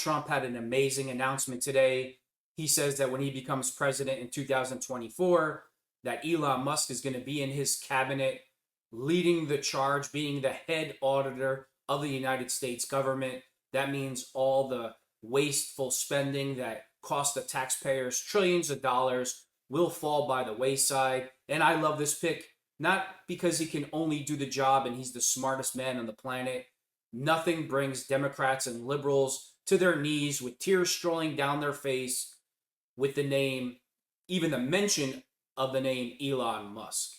Trump had an amazing announcement today. He says that when he becomes president in 2024, that Elon Musk is going to be in his cabinet, leading the charge, being the head auditor of the United States government. That means all the wasteful spending that cost the taxpayers trillions of dollars will fall by the wayside. And I love this pick, not because he can only do the job and he's the smartest man on the planet. Nothing brings Democrats and liberals to their knees with tears strolling down their face with the name, even the mention of the name Elon Musk.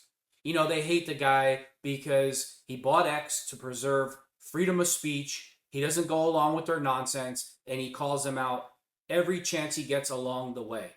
You know, they hate the guy because he bought X to preserve freedom of speech. He doesn't go along with their nonsense, and he calls them out every chance he gets along the way.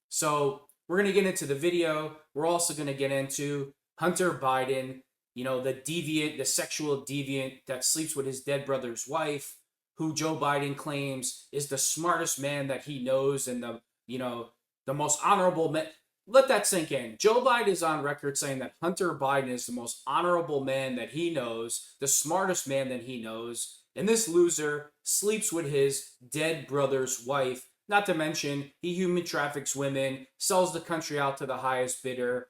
So we're going to get into the video. We're also going to get into Hunter Biden, you know, the deviant, the sexual deviant that sleeps with his dead brother's wife, who Joe Biden claims is the smartest man that he knows and the, you know, the most honorable man. Let that sink in. Joe Biden is on record saying that Hunter Biden is the most honorable man that he knows, the smartest man that he knows, and this loser sleeps with his dead brother's wife. Not to mention, he human traffics women, sells the country out to the highest bidder.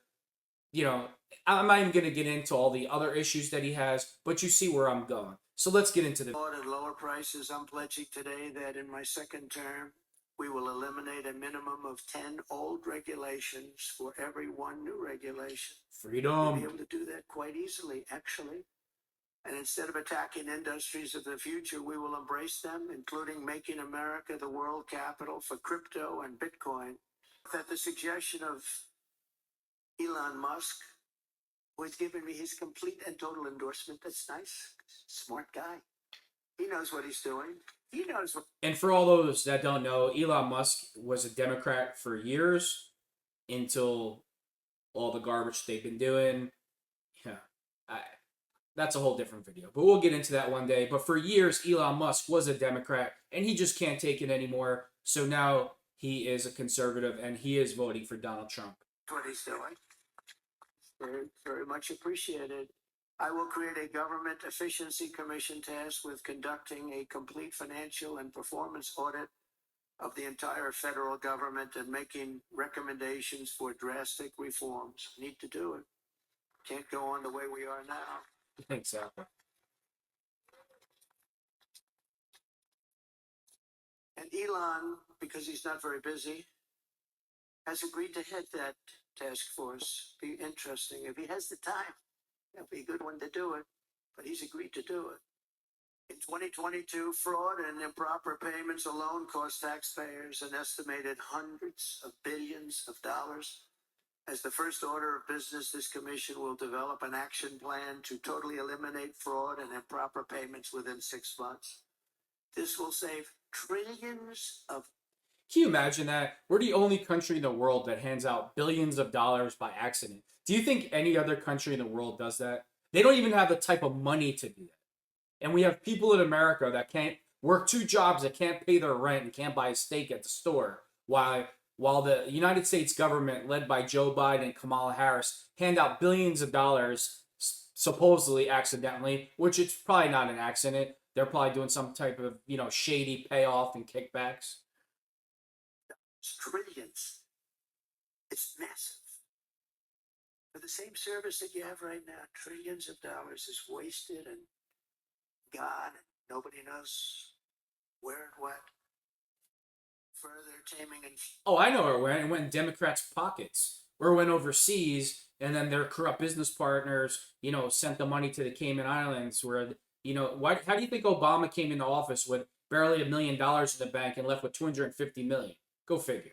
You know, I'm not even going to get into all the other issues that he has, but you see where I'm going. So let's get into the... At lower prices, I'm pledging today that in my second term, we will eliminate a minimum of 10 old regulations for every one new regulation. Freedom. We'll be able to do that quite easily, actually. And instead of attacking industries of the future, we will embrace them, including making America the world capital for crypto and Bitcoin. At the suggestion of Elon Musk, who has given me his complete and total endorsement. That's nice. Smart guy. He knows what he's doing. He knows what... And for all those that don't know, Elon Musk was a Democrat for years until all the garbage they've been doing. Yeah, that's a whole different video. But we'll get into that one day. But for years, Elon Musk was a Democrat, and he just can't take it anymore. So now he is a conservative, and he is voting for Donald Trump. What he's doing. Very, very much appreciated. I will create a government efficiency commission tasked with conducting a complete financial and performance audit of the entire federal government and making recommendations for drastic reforms. Need to do it. Can't go on the way we are now. Exactly. And Elon, because he's not very busy, has agreed to head that task force. Be interesting. If he has the time, that'd be a good one to do it. But he's agreed to do it. In 2022, fraud and improper payments alone cost taxpayers an estimated hundreds of billions of dollars. As the first order of business, this commission will develop an action plan to totally eliminate fraud and improper payments within 6 months. This will save trillions of... Can you imagine that? We're the only country in the world that hands out billions of dollars by accident. Do you think any other country in the world does that? They don't even have the type of money to do that. And we have people in America that can't work 2 jobs, that can't pay their rent and can't buy a steak at the store, while the United States government, led by Joe Biden and Kamala Harris, hand out billions of dollars, supposedly accidentally, which it's probably not an accident. They're probably doing some type of, you know, shady payoff and kickbacks. It's trillions. It's massive. For the same service that you have right now, trillions of dollars is wasted and gone, and nobody knows where and what. Further taming and... Oh, I know where it went. It went in Democrats' pockets. Or it went overseas, and then their corrupt business partners, you know, sent the money to the Cayman Islands where, you know, how do you think Obama came into office with barely $1 million in the bank and left with $250 million? Go figure.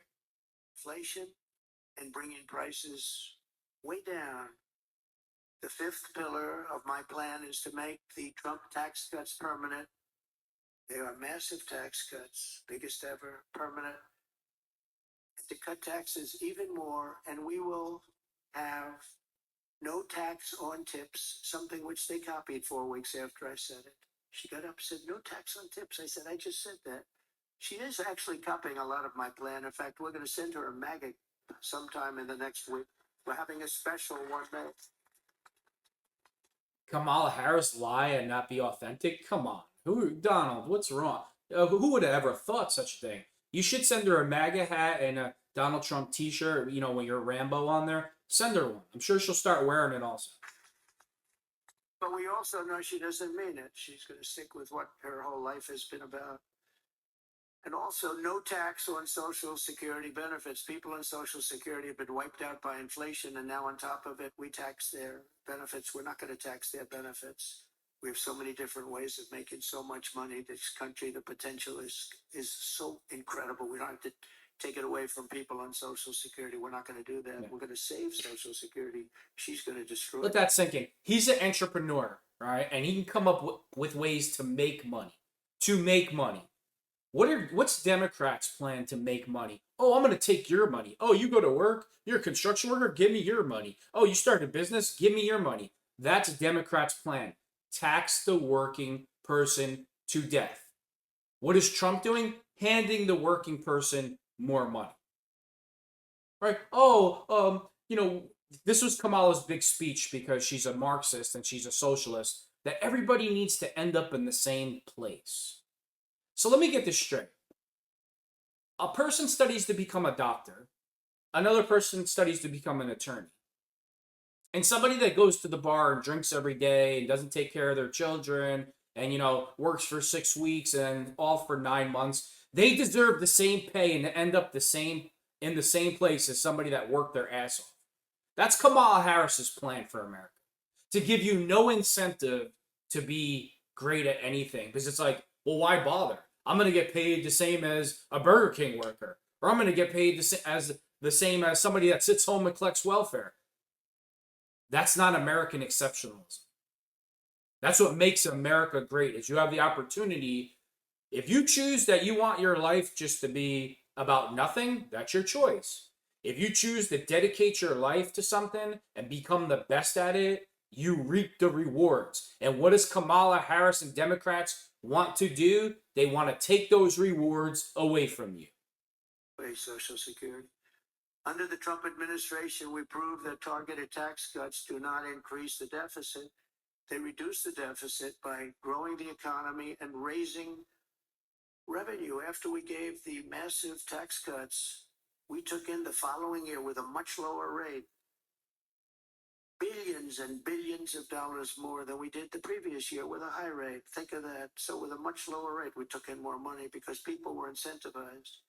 Inflation and bringing prices way down. The 5th pillar of my plan is to make the Trump tax cuts permanent. They are massive tax cuts, biggest ever, permanent. And to cut taxes even more, and we will have no tax on tips, something which they copied 4 weeks after I said it. She got up and said, no tax on tips. I said, I just said that. She is actually copying a lot of my plan. In fact, we're going to send her a maggot sometime in the next week. We're having a special one day. Kamala Harris lie and not be authentic? Come on. Donald, what's wrong? Who would have ever thought such a thing? You should send her a MAGA hat and a Donald Trump T-shirt. You know, when you're Rambo on there, send her one. I'm sure she'll start wearing it also. But we also know she doesn't mean it. She's going to stick with what her whole life has been about. And also, no tax on Social Security benefits. People on Social Security have been wiped out by inflation, and now on top of it, we tax their benefits. We're not going to tax their benefits. We have so many different ways of making so much money. This country, the potential is so incredible. We don't have to take it away from people on Social Security. We're not going to do that. Yeah. We're going to save Social Security. She's going to destroy Let it. that sink in. He's an entrepreneur, right? And he can come up with ways to make money. To make money. What's Democrats' plan to make money? Oh, I'm going to take your money. Oh, you go to work? You're a construction worker? Give me your money. Oh, you start a business? Give me your money. That's Democrats' plan. Tax the working person to death. What is Trump doing? Handing the working person more money. Right? Oh, this was Kamala's big speech because she's a Marxist and she's a socialist, that everybody needs to end up in the same place. So let me get this straight. A person studies to become a doctor. Another person studies to become an attorney. And somebody that goes to the bar and drinks every day and doesn't take care of their children and, works for 6 weeks and all for 9 months, they deserve the same pay and end up in the same place as somebody that worked their ass off. That's Kamala Harris's plan for America. To give you no incentive to be great at anything. Because it's like, well, why bother? I'm going to get paid the same as a Burger King worker. Or I'm going to get paid the same as somebody that sits home and collects welfare. That's not American exceptionalism. That's what makes America great, is you have the opportunity. If you choose that you want your life just to be about nothing, that's your choice. If you choose to dedicate your life to something and become the best at it, you reap the rewards. And what does Kamala Harris and Democrats want to do? They want to take those rewards away from you. Social Security. Under the Trump administration, we proved that targeted tax cuts do not increase the deficit. They reduce the deficit by growing the economy and raising revenue. After we gave the massive tax cuts, we took in the following year with a much lower rate billions and billions of dollars more than we did the previous year with a high rate. Think of that. So with a much lower rate, we took in more money because people were incentivized.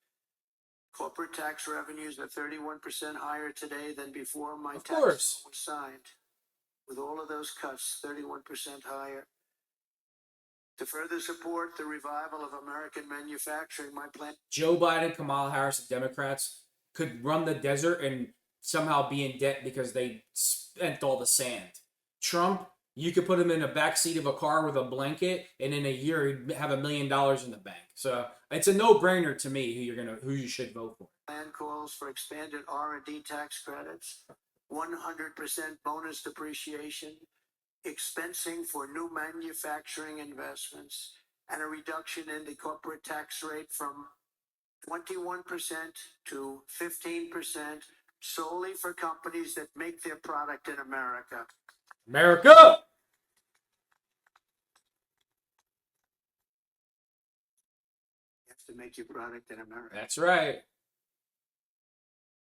Corporate tax revenues are 31% higher today than before my tax law was signed. With all of those cuts, 31% higher. To further support the revival of American manufacturing, my plan. Joe Biden, Kamala Harris, and Democrats could run the desert and somehow be in debt because they spent all the sand. Trump, you could put him in the backseat of a car with a blanket, and in a year he'd have $1 million in the bank. So it's a no-brainer to me who you should vote for. Plan calls for expanded R&D tax credits, 100% bonus depreciation, expensing for new manufacturing investments, and a reduction in the corporate tax rate from 21% to 15% solely for companies that make their product in America. America! You have to make your product in America. That's right.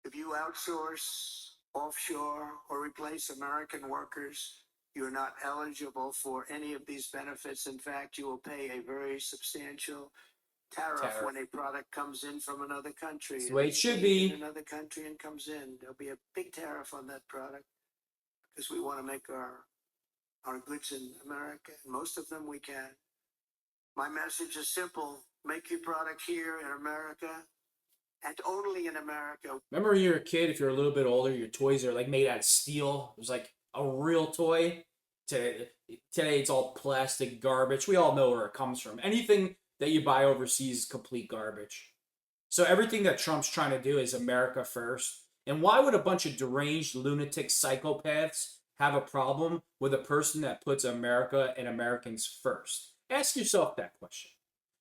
If you outsource, offshore, or replace American workers, you're not eligible for any of these benefits. In fact, you will pay a very substantial tariff when a product comes in from another country. That's the way it should be. In another country and comes in, there'll be a big tariff on that product because we want to make our goods in America, and most of them we can. My message is simple: make your product here in America, and only in America. Remember when you were a kid, if you're a little bit older, your toys are like made out of steel. It was like a real toy. Today it's all plastic garbage. We all know where it comes from. Anything that you buy overseas is complete garbage. So everything that Trump's trying to do is America first. And why would a bunch of deranged lunatic psychopaths have a problem with a person that puts America and Americans first? Ask yourself that question.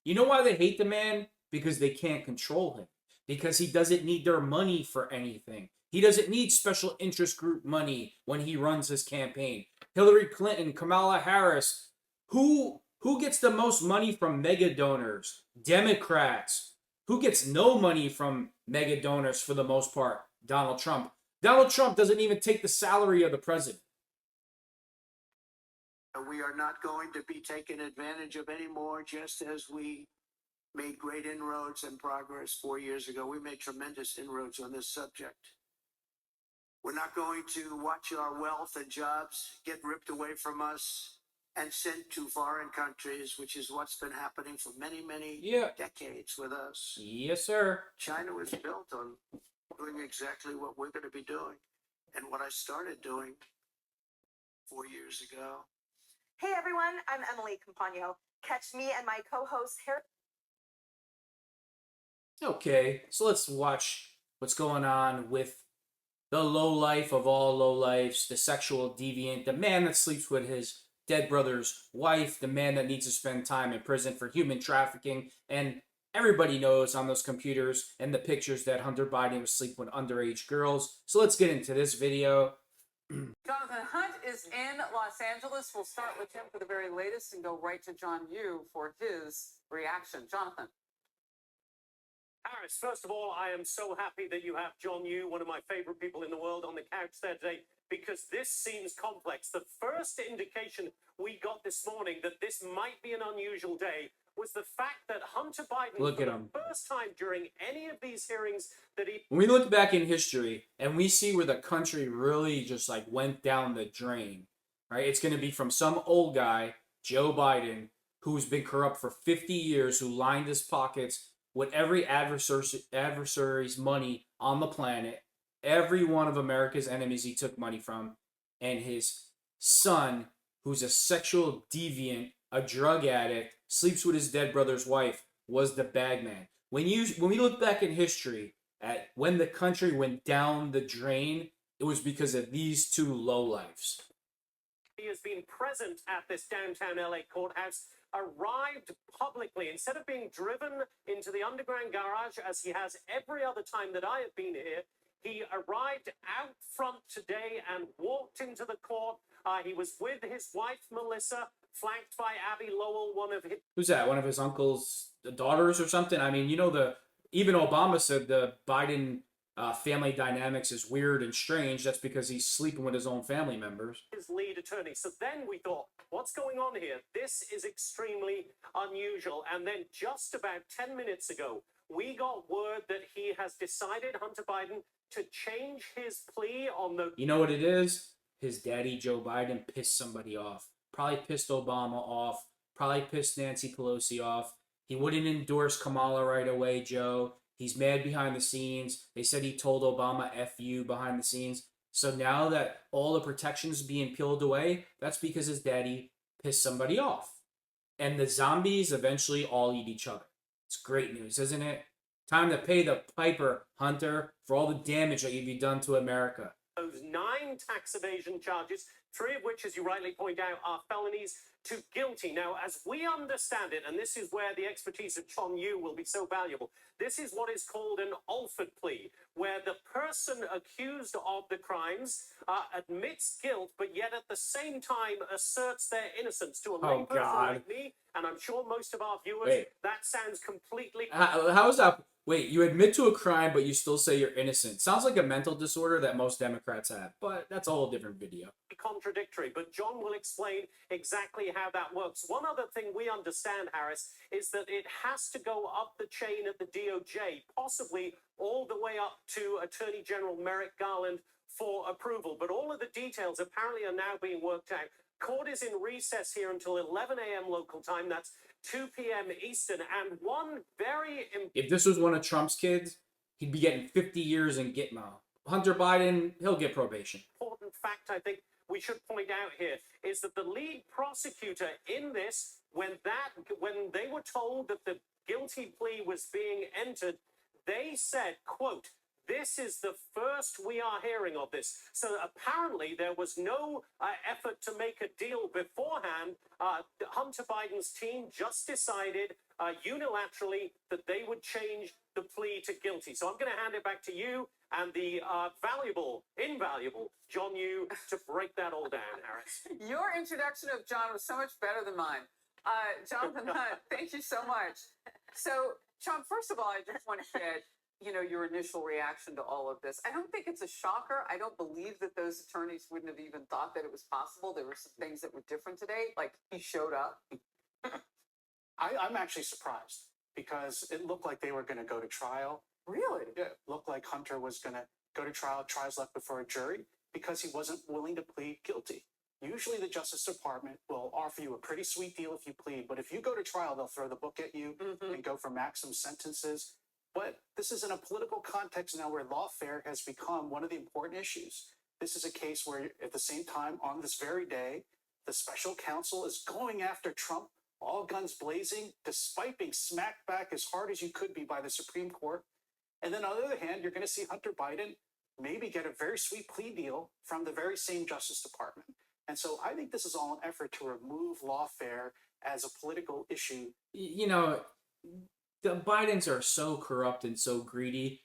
You know why they hate the man? Because they can't control him. Because he doesn't need their money for anything. He doesn't need special interest group money when he runs his campaign. Hillary Clinton, Kamala Harris, who Who gets the most money from mega donors? Democrats. Who gets no money from mega donors for the most part? Donald Trump. Donald Trump doesn't even take the salary of the president. We are not going to be taken advantage of anymore, just as we made great inroads and progress 4 years ago. We made tremendous inroads on this subject. We're not going to watch our wealth and jobs get ripped away from us and sent to foreign countries, which is what's been happening for many, many decades with us. Yes, sir. China was built on doing exactly what we're going to be doing and what I started doing 4 years ago. Hey everyone, I'm Emily Campagno. Catch me and my co-host Harry. Okay, so let's watch what's going on with the lowlife of all lowlifes, the sexual deviant, the man that sleeps with his dead brother's wife, the man that needs to spend time in prison for human trafficking, and everybody knows on those computers and the pictures that Hunter Biden was sleeping with underage girls. So let's get into this video. Jonathan Hunt is in Los Angeles. We'll start with him for the very latest and go right to John Yoo for his reaction. Jonathan. Harris, first of all, I am so happy that you have John Yoo, one of my favorite people in the world, on the couch there today, because this seems complex. The first indication we got this morning that this might be an unusual day was the fact that Hunter Biden, Look for at the him. first time during any of these hearings that he... When we look back in history and we see where the country really just like went down the drain, right? It's going to be from some old guy, Joe Biden, who's been corrupt for 50 years, who lined his pockets with every adversary's money on the planet. Every one of America's enemies he took money from. And his son, who's a sexual deviant, a drug addict, sleeps with his dead brother's wife, was the bad man. When we look back in history at when the country went down the drain, it was because of these two lowlifes. He has been present at this downtown LA courthouse, arrived publicly, instead of being driven into the underground garage as he has every other time that I have been here. He arrived out front today and walked into the court. He was with his wife, Melissa, flanked by Abby Lowell, one of his... Who's that? One of his uncle's daughters or something? I mean, you know, even Obama said the Biden family dynamics is weird and strange. That's because he's sleeping with his own family members. His lead attorney. So then we thought, what's going on here? This is extremely unusual. And then just about 10 minutes ago, we got word that he has decided, Hunter Biden, to change his plea on the... You know what it is? His daddy, Joe Biden, pissed somebody off. Probably pissed Obama off. Probably pissed Nancy Pelosi off. He wouldn't endorse Kamala right away, Joe. He's mad behind the scenes. They said he told Obama F you behind the scenes. So now that all the protections being peeled away, that's because his daddy pissed somebody off. And the zombies eventually all eat each other. It's great news, isn't it? Time to pay the piper, Hunter, for all the damage that you've done to America. Those 9 tax evasion charges, 3 of which, as you rightly point out, are felonies, to guilty. Now, as we understand it, and this is where the expertise of John Yoo will be so valuable, this is what is called an Alford plea, where the person accused of the crimes admits guilt, but yet at the same time asserts their innocence. To a layperson like me, and I'm sure most of our viewers, that sounds completely... How is that? Wait, you admit to a crime, but you still say you're innocent. Sounds like a mental disorder that most Democrats have, but that's a whole different video. Contradictory, but John will explain exactly how that works. One other thing we understand, Harris, is that it has to go up the chain at the DOJ, possibly all the way up to Attorney General Merrick Garland for approval. But all of the details apparently are now being worked out. Court is in recess here until 11 a.m. local time. That's 2 p.m. Eastern. And one very... If this was one of Trump's kids, he'd be getting 50 years in Gitmo. Hunter Biden, he'll get probation. Important fact, I think, we should point out here is that the lead prosecutor in this, when they were told that the guilty plea was being entered, they said, quote, "This is the first we are hearing of this." So apparently there was no effort to make a deal beforehand. Hunter Biden's team just decided unilaterally that they would change the plea to guilty. So I'm going to hand it back to you and the invaluable John Yoo to break that all down, Harris. Your introduction of John was so much better than mine. Jonathan Hunt, thank you so much. So, Sean, first of all, I just want to get, your initial reaction to all of this. I don't think it's a shocker. I don't believe that those attorneys wouldn't have even thought that it was possible. There were some things that were different today. Like, he showed up. I'm actually surprised because it looked like they were going to go to trial. Really? Yeah, it looked like Hunter was going to go to trial, trials left before a jury, because he wasn't willing to plead guilty. Usually the Justice Department will offer you a pretty sweet deal if you plead, but if you go to trial, they'll throw the book at you and go for maximum sentences. But this is in a political context now where lawfare has become one of the important issues. This is a case where at the same time, on this very day, the special counsel is going after Trump, all guns blazing, despite being smacked back as hard as you could be by the Supreme Court. And then on the other hand, you're going to see Hunter Biden maybe get a very sweet plea deal from the very same Justice Department. And so I think this is all an effort to remove lawfare as a political issue. The Bidens are so corrupt and so greedy.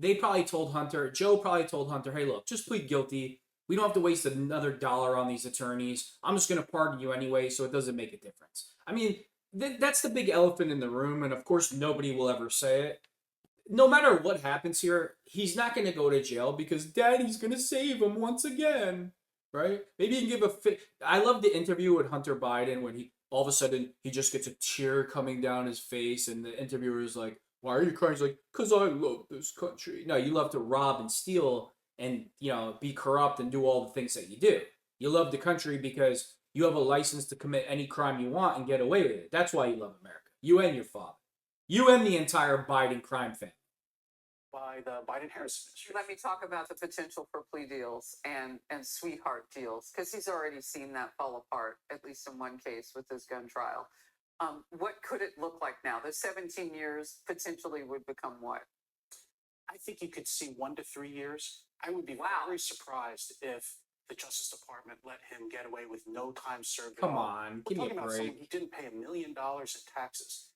Joe probably told Hunter, hey, look, just plead guilty. We don't have to waste another dollar on these attorneys. I'm just going to pardon you anyway, so it doesn't make a difference. I mean, that's the big elephant in the room, and of course nobody will ever say it. No matter what happens here, he's not going to go to jail because Daddy's going to save him once again, right? Maybe he can give I love the interview with Hunter Biden when he all of a sudden he just gets a tear coming down his face, and the interviewer is like, "Why are you crying?" He's like, "Cause I love this country." No, you love to rob and steal and be corrupt and do all the things that you do. You love the country because you have a license to commit any crime you want and get away with it. That's why you love America. You and your father. You and the entire Biden crime family. By the Biden-Harris administration. Let me talk about the potential for plea deals and sweetheart deals, because he's already seen that fall apart, at least in one case with his gun trial. What could it look like now? The 17 years potentially would become what? I think you could see 1 to 3 years. I would be very surprised if the Justice Department let him get away with no time served. Come on, give me a About break. someone who didn't pay $1 million in taxes.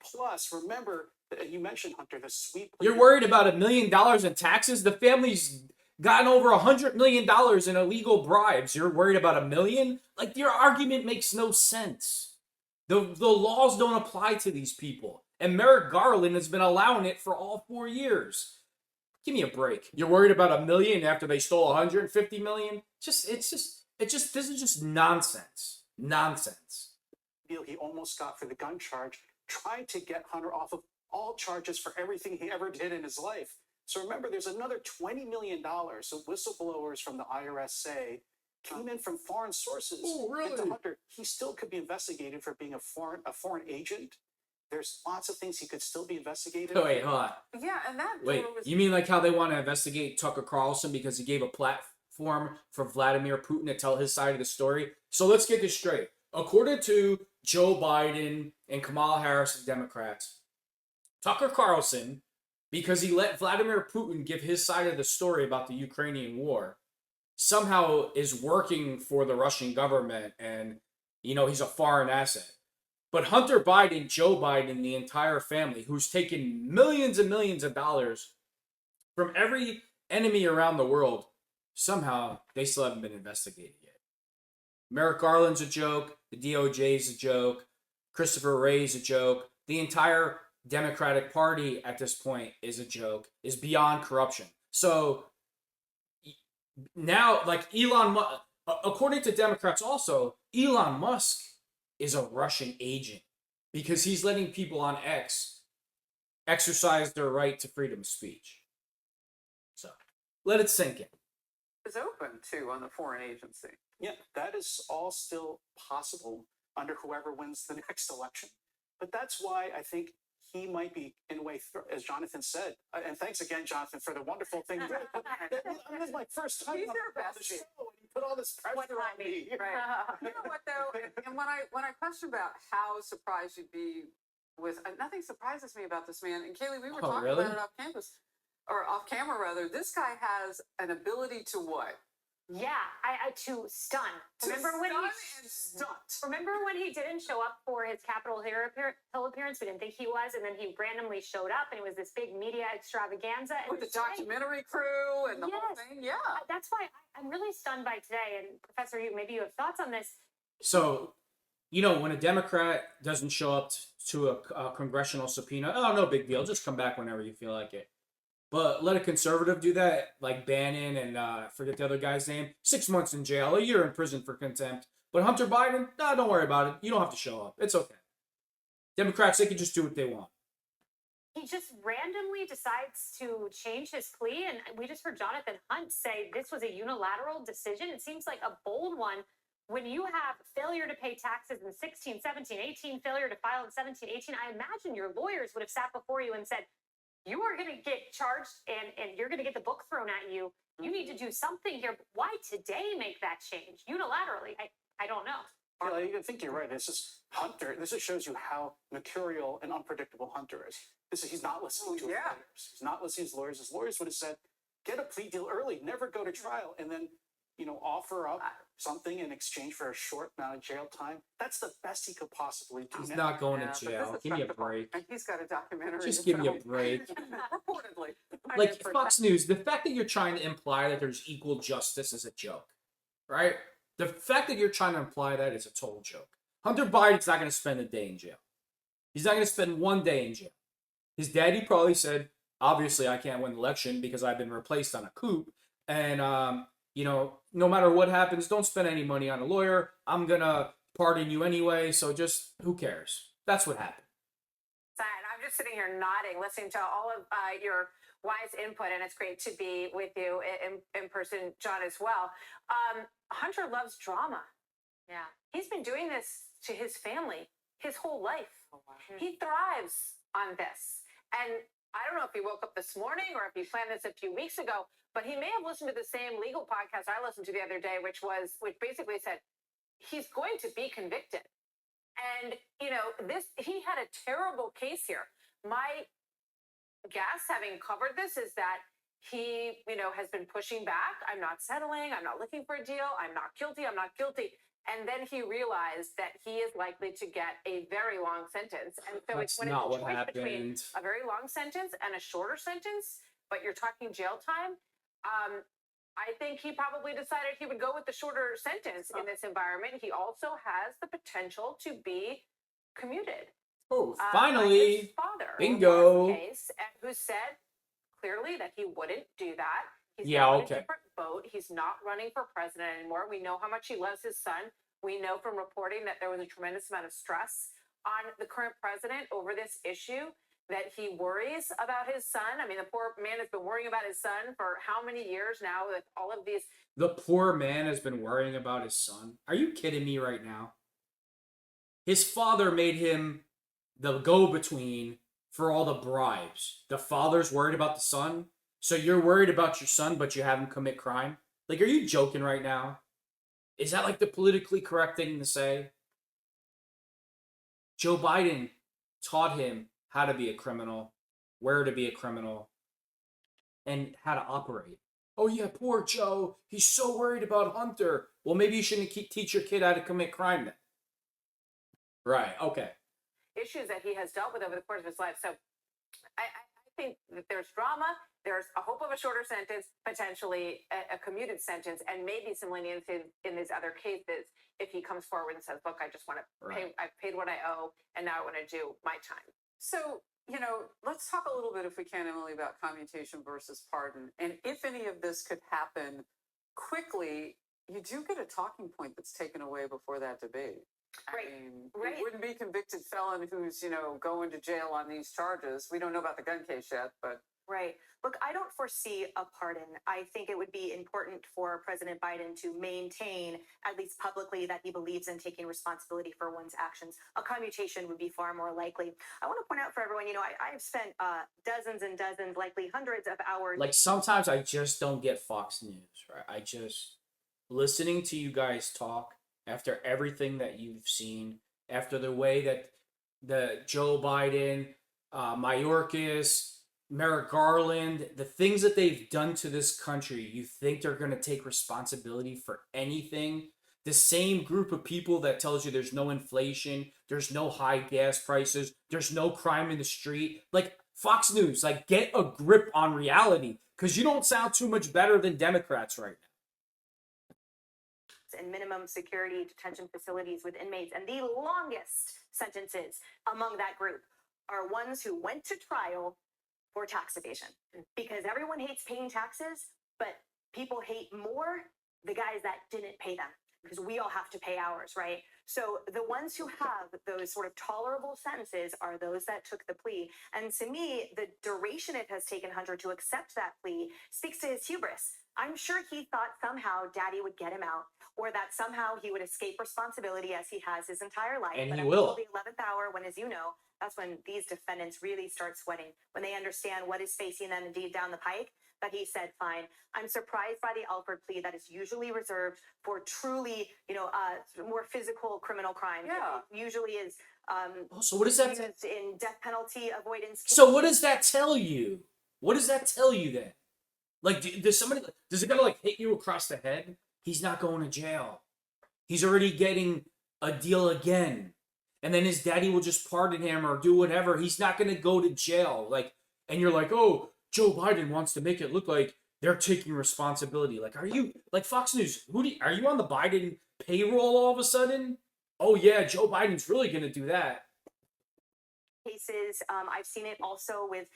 Plus, remember, you mentioned, Hunter, the sweet... You're worried about $1 million in taxes? The family's gotten over $100 million in illegal bribes. You're worried about $1 million? Like, your argument makes no sense. The laws don't apply to these people. And Merrick Garland has been allowing it for all 4 years. Give me a break. You're worried about $1 million after they stole $150 million? This is just nonsense. Nonsense. Deal he almost got for the gun charge, trying to get Hunter off of all charges for everything he ever did in his life. So remember, there's another $20 million of whistleblowers from the IRS say came in from foreign sources. Oh, really? Into Hunter. He still could be investigated for being a foreign agent. There's lots of things he could still be investigated. Oh, wait, hold on. Yeah, and that... Wait, you mean like how they want to investigate Tucker Carlson because he gave a platform for Vladimir Putin to tell his side of the story? So let's get this straight. According to Joe Biden and Kamala Harris and Democrats, Tucker Carlson, because he let Vladimir Putin give his side of the story about the Ukrainian war, somehow is working for the Russian government and, he's a foreign asset. But Hunter Biden, Joe Biden, the entire family, who's taken millions and millions of dollars from every enemy around the world, somehow they still haven't been investigated yet. Merrick Garland's a joke. The DOJ's a joke. Christopher Wray's a joke. The entire Democratic Party at this point is a joke, is beyond corruption. So now, like according to Democrats also, Elon Musk is a Russian agent because he's letting people on X exercise their right to freedom of speech. So let it sink in. Is open too on the foreign agency. Yeah, that is all still possible under whoever wins the next election. But that's why I think he might be, in a way, as Jonathan said, and thanks again, Jonathan, for the wonderful thing you did. This is my first time He's on our the best. show, and you put all this pressure on me. Right. You know what though? And when I question about how surprised you'd be with, nothing surprises me about this man. And Kaylee, we were talking really? about it off campus, or off camera rather. This guy has an ability to what? Yeah, to stun. Remember when he didn't show up for his Capitol Hill appearance? We didn't think he was, and then he randomly showed up, and it was this big media extravaganza. And With the documentary crew and the whole Yes. thing, yeah. That's why I'm really stunned by today. And Professor, maybe you have thoughts on this. So you know, when a Democrat doesn't show up to a congressional subpoena, oh, no big deal. Just come back whenever you feel like it. But let a conservative do that, like Bannon and forget the other guy's name, 6 months in jail, a year in prison for contempt. But Hunter Biden, nah, don't worry about it. You don't have to show up. It's okay. Democrats, they can just do what they want. He just randomly decides to change his plea. And we just heard Jonathan Hunt say this was a unilateral decision. It seems like a bold one. When you have failure to pay taxes in 16, 17, 18, failure to file in 17, 18, I imagine your lawyers would have sat before you and said, you are going to get charged and you're going to get the book thrown at you. You need to do something here. Why today make that change unilaterally? I don't know. I think you're right. It's just Hunter. This just shows you how mercurial and unpredictable Hunter is. He's not listening to his lawyers. He's not listening to his lawyers. His lawyers would have said, get a plea deal early, never go to trial, and then, offer up something in exchange for a short amount of jail time. That's the best he could possibly do. He's now. not going Yeah, to but jail. this is Give me a spectacle. break. And he's got a documentary. Just to give me a film. break. Reportedly. Like Fox News, the fact that you're trying to imply that there's equal justice is a joke, right? The fact that you're trying to imply that is a total joke. Hunter Biden's not going to spend a day in jail. He's not going to spend 1 day in jail. His daddy probably said, obviously, I can't win the election because I've been replaced on a coup. And, no matter what happens, don't spend any money on a lawyer. I'm going to pardon you anyway. So just, who cares? That's what happened. I'm just sitting here nodding, listening to all of your wise input, and it's great to be with you in person, John, as well. Hunter loves drama. Yeah. He's been doing this to his family his whole life. Oh, wow. He thrives on this. And I don't know if he woke up this morning or if he planned this a few weeks ago, but he may have listened to the same legal podcast I listened to the other day, which basically said he's going to be convicted. And, he had a terrible case here. My guess, having covered this, is that he, has been pushing back. I'm not settling. I'm not looking for a deal. I'm not guilty. I'm not guilty. And then he realized that he is likely to get a very long sentence. And so That's when not it's a what choice between happened. a very long sentence and a shorter sentence, but you're talking jail time, I think he probably decided he would go with the shorter sentence in this environment. He also has the potential to be commuted. Oh, By his finally. father, Bingo. who case, and who said clearly that he wouldn't do that. He's Yeah, now in okay. a different boat. He's not running for president anymore. We know how much he loves his son. We know from reporting that there was a tremendous amount of stress on the current president over this issue, that he worries about his son. I mean, the poor man has been worrying about his son for how many years now with all of these. The poor man has been worrying about his son. Are you kidding me right now? His father made him the go-between for all the bribes. The father's worried about the son, so you're worried about your son, but you have him commit crime? Like, are you joking right now? Is that like the politically correct thing to say? Joe Biden taught him how to be a criminal, where to be a criminal, and how to operate. Oh yeah, poor Joe. He's so worried about Hunter. Well, maybe you shouldn't teach your kid how to commit crime then. Right, okay. Issues that he has dealt with over the course of his life. So I think that there's drama, there's a hope of a shorter sentence, potentially a commuted sentence, and maybe some leniency in these other cases if he comes forward and says, look, I just want to pay, I've paid what I owe, and now I want to do my time. So, let's talk a little bit, if we can, Emily, about commutation versus pardon. And if any of this could happen quickly, you do get a talking point that's taken away before that debate. Right, I mean, right. It wouldn't be convicted felon who's, going to jail on these charges. We don't know about the gun case yet, but. Right. Look, I don't foresee a pardon. I think it would be important for President Biden to maintain, at least publicly, that he believes in taking responsibility for one's actions. A commutation would be far more likely. I want to point out for everyone, I've spent dozens and dozens, likely hundreds of hours. Like, sometimes I just don't get Fox News, right? Listening to you guys talk after everything that you've seen, after the way that the Joe Biden, Mayorkas, Merrick Garland, the things that they've done to this country, you think they're going to take responsibility for anything? The same group of people that tells you there's no inflation, there's no high gas prices, there's no crime in the street. Like, Fox News, like, get a grip on reality, because you don't sound too much better than Democrats right now. in minimum security detention facilities with inmates. And the longest sentences among that group are ones who went to trial for tax evasion. Because everyone hates paying taxes, but people hate more the guys that didn't pay them, because we all have to pay ours, right? So the ones who have those sort of tolerable sentences are those that took the plea. And to me, the duration it has taken Hunter to accept that plea speaks to his hubris. I'm sure he thought somehow Daddy would get him out, or that somehow he would escape responsibility as he has his entire life. And but he until will. the 11th hour, when, as you know, that's when these defendants really start sweating, when they understand what is facing them indeed down the pike, that he said, fine. I'm surprised by the Alford plea that is usually reserved for truly, more physical criminal crimes. Yeah. It usually is So what does that? used in death penalty avoidance. So what does that tell you? What does that tell you then? Like, does it gotta like hit you across the head? He's not going to jail. He's already getting a deal again, and then his daddy will just pardon him or do whatever. He's not gonna go to jail. Like, and you're like, oh, Joe Biden wants to make it look like they're taking responsibility. Like, are you like Fox News? Are you on the Biden payroll all of a sudden? Oh yeah, Joe Biden's really gonna do that. Cases, I've seen it also with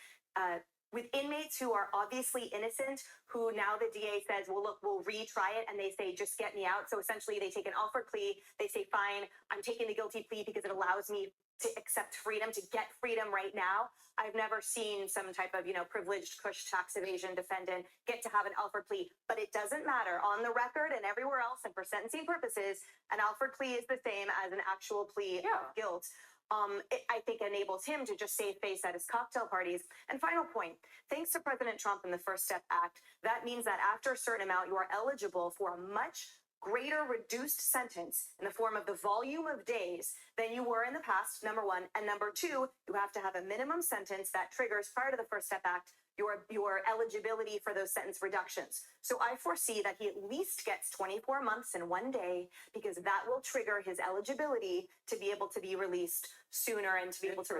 inmates who are obviously innocent, who now the DA says, well, look, we'll retry it. And they say, just get me out. So essentially they take an Alford plea. They say, fine, I'm taking the guilty plea because it allows me to accept freedom, to get freedom right now. I've never seen some type of, privileged cush tax evasion defendant get to have an Alford plea, but it doesn't matter. On the record and everywhere else, and for sentencing purposes, an Alford plea is the same as an actual plea of guilt. I think enables him to just save face at his cocktail parties. And final point, thanks to President Trump and the First Step Act, that means that after a certain amount, you are eligible for a much greater reduced sentence in the form of the volume of days than you were in the past, number one. And number two, you have to have a minimum sentence that triggers, prior to the First Step Act, your eligibility for those sentence reductions. So I foresee that he at least gets 24 months and 1 day, because that will trigger his eligibility to be able to be released sooner and to be able to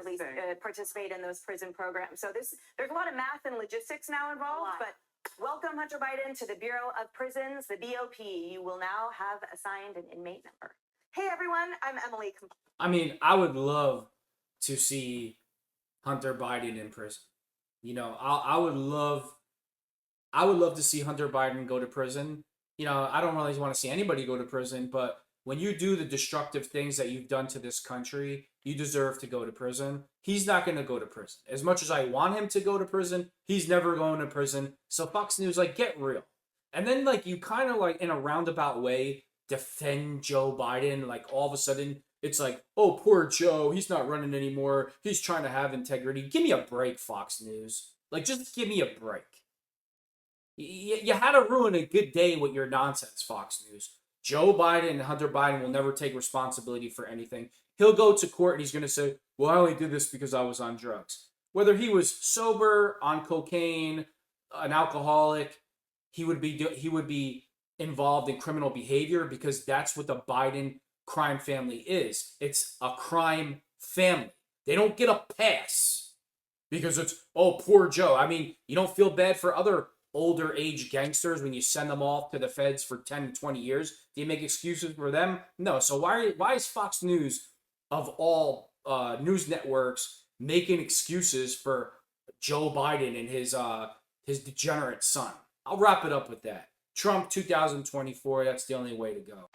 participate in those prison programs. So there's a lot of math and logistics now involved, but welcome, Hunter Biden, to the Bureau of Prisons, the BOP. You will now have assigned an inmate number. Hey everyone, I'm Emily. I mean, I would love to see Hunter Biden in prison. I would love to see Hunter Biden go to prison. I don't really want to see anybody go to prison, but when you do the destructive things that you've done to this country, you deserve to go to prison. He's not going to go to prison. As much as I want him to go to prison, he's never going to prison. So Fox News, get real. And then, you kind of, in a roundabout way, defend Joe Biden. All of a sudden, it's like, oh, poor Joe, he's not running anymore. He's trying to have integrity. Give me a break, Fox News. Just give me a break. You had to ruin a good day with your nonsense, Fox News. Joe Biden and Hunter Biden will never take responsibility for anything. He'll go to court and he's going to say, well, I only did this because I was on drugs. Whether he was sober, on cocaine, an alcoholic, he would be involved in criminal behavior, because that's what the Biden crime family is. It's a crime family. They don't get a pass because it's, oh, poor Joe. I mean, you don't feel bad for other older age gangsters when you send them off to the feds for 10 to 20 years? Do you make excuses for them? No. So why is Fox News, of all news networks, making excuses for Joe Biden and his degenerate son? I'll wrap it up with that. Trump 2024, that's the only way to go.